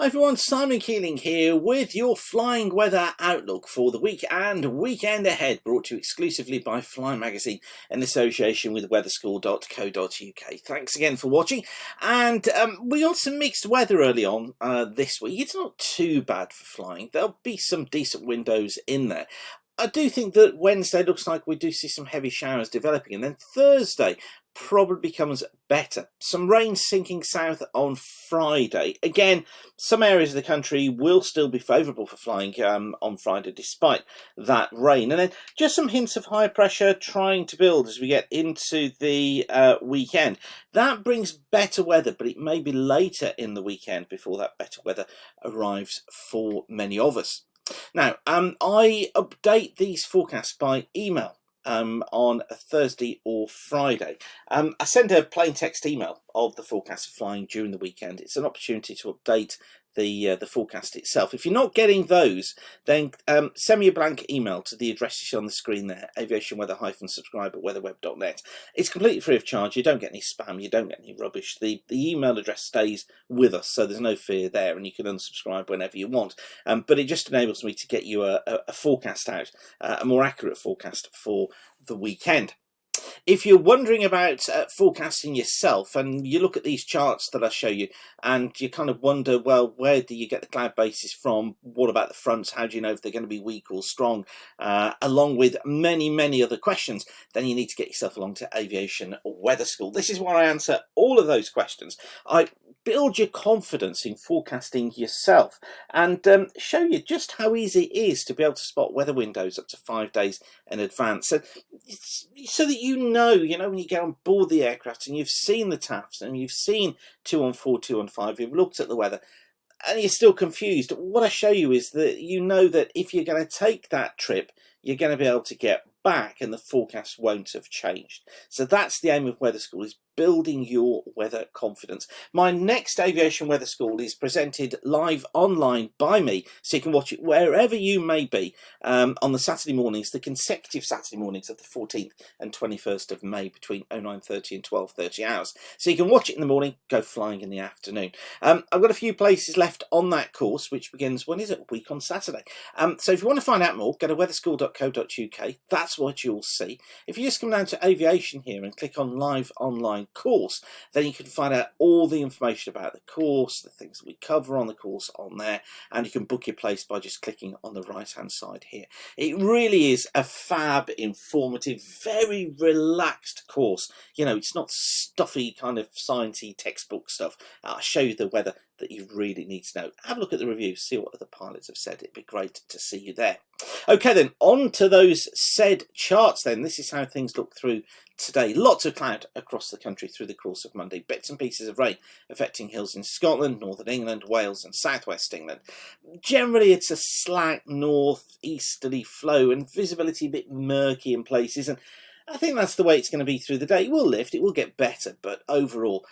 Hi everyone, Simon Keeling here with your flying weather outlook for the week and weekend ahead, brought to you exclusively by Fly Magazine in association with weatherschool.co.uk. Thanks again for watching, and we got some mixed weather early on this week. It's not too bad for flying. There'll be some decent windows in there. I do think that Wednesday looks like we do see some heavy showers developing, and then Thursday probably becomes better. Some rain sinking south on Friday. Again, some areas of the country will still be favourable for flying on Friday despite that rain. And then just some hints of high pressure trying to build as we get into the weekend. That brings better weather, but it may be later in the weekend before that better weather arrives for many of us. Now, I update these forecasts by email on a Thursday or Friday. I send a plain text email of the forecast of flying during the weekend. It's an opportunity to update the forecast itself. If you're not getting those, then send me a blank email to the address you see on the screen there, aviation-subscribe@weatherweb.net. It's completely free of charge. You don't get any spam, you don't get any rubbish. The email address stays with us, so there's no fear there, and you can unsubscribe whenever you want. But it just enables me to get you a forecast out, a more accurate forecast for the weekend. If you're wondering about forecasting yourself, and you look at these charts that I show you and you kind of wonder, well, where do you get the cloud bases from? What about the fronts? How do you know if they're going to be weak or strong? Along with many other questions, then you need to get yourself along to Aviation Weather School. This is where I answer all of those questions. I build your confidence in forecasting yourself and show you just how easy it is to be able to spot weather windows up to 5 days in advance, so that you know when you get on board the aircraft and you've seen the TAFs and you've seen 214, 215, you've looked at the weather and you're still confused. What I show you is that you know that if you're going to take that trip, you're going to be able to get back and the forecast won't have changed. So that's the aim of Weather School, is building your weather confidence. My next Aviation Weather School is presented live online by me, so you can watch it wherever you may be on the Saturday mornings, the consecutive Saturday mornings of the 14th and 21st of May between 09:30 and 12:30 hours. So you can watch it in the morning, go flying in the afternoon. I've got a few places left on that course, which begins, when is it? A week on Saturday. So if you want to find out more, go to weatherschool.co.uk. That's what you'll see. If you just come down to Aviation here and click on Live Online Course, then you can find out all the information about the course, the things that we cover on the course on there, and you can book your place by just clicking on the right hand side here. It really is a fab, informative, very relaxed course. It's not stuffy kind of sciencey textbook stuff. I'll show you the weather that you really need to know. Have a look at the reviews, see what other pilots have said. It'd be great to see you there. Okay then, on to those said charts then. This is how things look through today. Lots of cloud across the country through the course of Monday. Bits and pieces of rain affecting hills in Scotland, northern England, Wales and southwest England. Generally it's a slack north-easterly flow and visibility a bit murky in places, and I think that's the way it's going to be through the day. It will lift, it will get better, but overall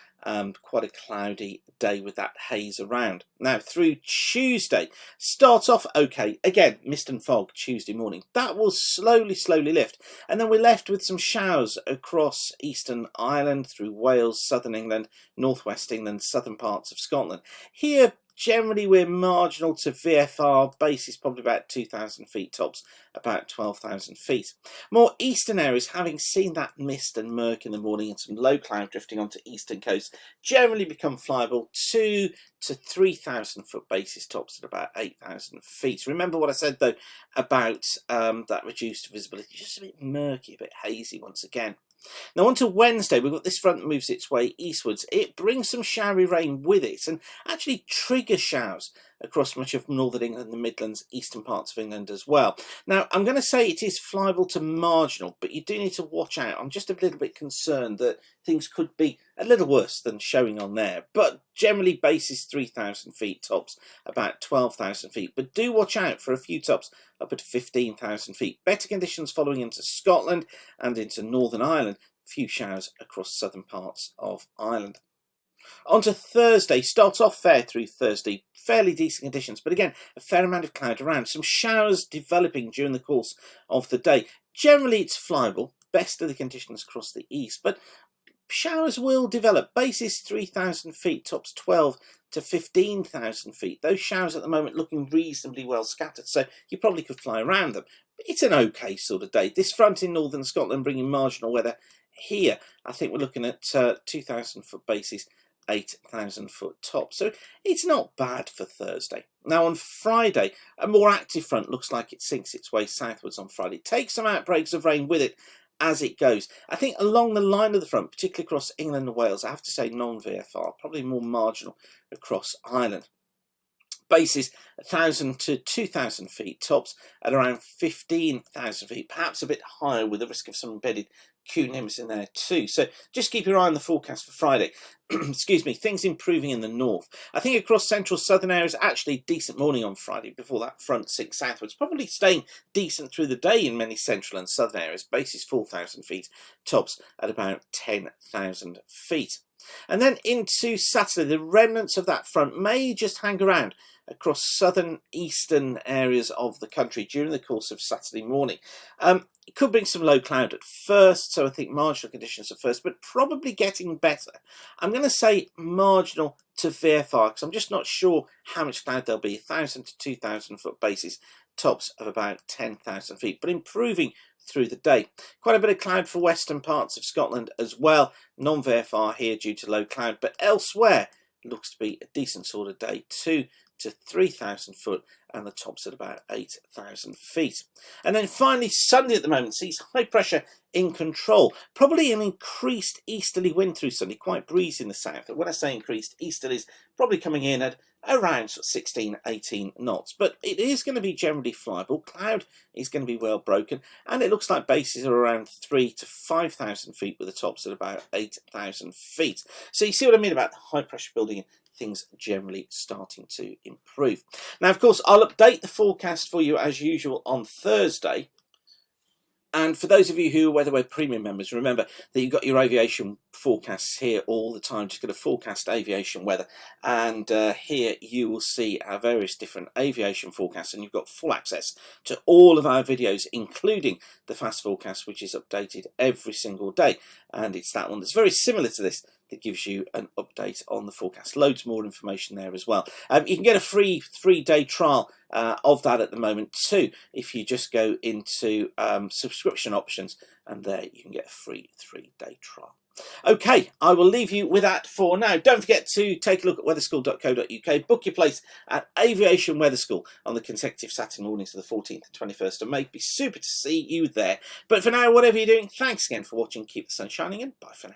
quite a cloudy day with that haze around. Now through Tuesday, starts off okay. Again, mist and fog Tuesday morning. That will slowly lift, and then we're left with some showers across eastern Ireland, through Wales, southern England, northwest England, southern parts of Scotland. Here generally we're marginal to VFR, base is probably about 2,000 feet tops, about 12,000 feet. More eastern areas, having seen that mist and murk in the morning and some low cloud drifting onto eastern coast, generally become flyable 2 to 3,000 foot basis tops at about 8,000 feet. Remember what I said though about that reduced visibility, just a bit murky, a bit hazy once again. Now on to Wednesday, we've got this front that moves its way eastwards. It brings some showery rain with it and actually triggers showers across much of northern England, the Midlands, eastern parts of England as well. Now I'm going to say it is flyable to marginal, but you do need to watch out. I'm just a little bit concerned that things could be a little worse than showing on there, but generally base is 3,000 feet tops, about 12,000 feet, but do watch out for a few tops up at 15,000 feet. Better conditions following into Scotland and into Northern Ireland. Few showers across southern parts of Ireland. On to Thursday, starts off fair through Thursday, fairly decent conditions, but again, a fair amount of cloud around. Some showers developing during the course of the day. Generally it's flyable, best of the conditions across the east, but showers will develop. Bases 3,000 feet, tops 12 to 15,000 feet. Those showers at the moment looking reasonably well scattered, so you probably could fly around them. But it's an okay sort of day. This front in northern Scotland bringing marginal weather here. I think we're looking at 2,000 foot bases, 8,000 foot top. So it's not bad for Thursday. Now on Friday, a more active front looks like it sinks its way southwards on Friday. Take some outbreaks of rain with it as it goes. I think along the line of the front, particularly across England and Wales, I have to say non-VFR, probably more marginal across Ireland. Bases 1,000 to 2,000 feet, tops at around 15,000 feet, perhaps a bit higher with the risk of some embedded cumulonimbus in there too. So just keep your eye on the forecast for Friday. Excuse me, things improving in the north. I think across central southern areas, actually decent morning on Friday before that front sinks southwards, probably staying decent through the day in many central and southern areas. Bases 4,000 feet, tops at about 10,000 feet. And then into Saturday, the remnants of that front may just hang around across southern eastern areas of the country during the course of Saturday morning. It could bring some low cloud at first, so I think marginal conditions at first, but probably getting better. I'm going to say marginal to VFR because I'm just not sure how much cloud there'll be. 1,000 to 2,000 foot bases, tops of about 10,000 feet, but improving through the day. Quite a bit of cloud for western parts of Scotland as well. Non-VFR here due to low cloud, but elsewhere looks to be a decent sort of day. 2 to 3,000 foot and the tops at about 8,000 feet. And then finally Sunday at the moment sees high pressure in control. Probably an increased easterly wind through Sunday, quite breezy in the south. When I say increased, easterlies probably coming in at around 16, 18 knots. But it is going to be generally flyable. Cloud is going to be well broken. And it looks like bases are around 3 to 5,000 feet with the tops at about 8,000 feet. So you see what I mean about the high pressure building in. Things generally starting to improve. Now, of course, I'll update the forecast for you as usual on Thursday. And for those of you who are Weatherway Premium members, remember that you've got your aviation forecasts here all the time. Just going to forecast aviation weather. And here you will see our various different aviation forecasts. And you've got full access to all of our videos, including the fast forecast, which is updated every single day. And it's that one that's very similar to this that gives you an update on the forecast. Loads more information there as well. You can get a free 3-day trial of that at the moment too, if you just go into subscription options, and there you can get a free 3-day trial. Okay, I will leave you with that for now. Don't forget to take a look at weatherschool.co.uk. Book your place at Aviation Weather School on the consecutive Saturday mornings of the 14th and 21st of May. It'd be super to see you there. But for now, whatever you're doing, thanks again for watching. Keep the sun shining and bye for now.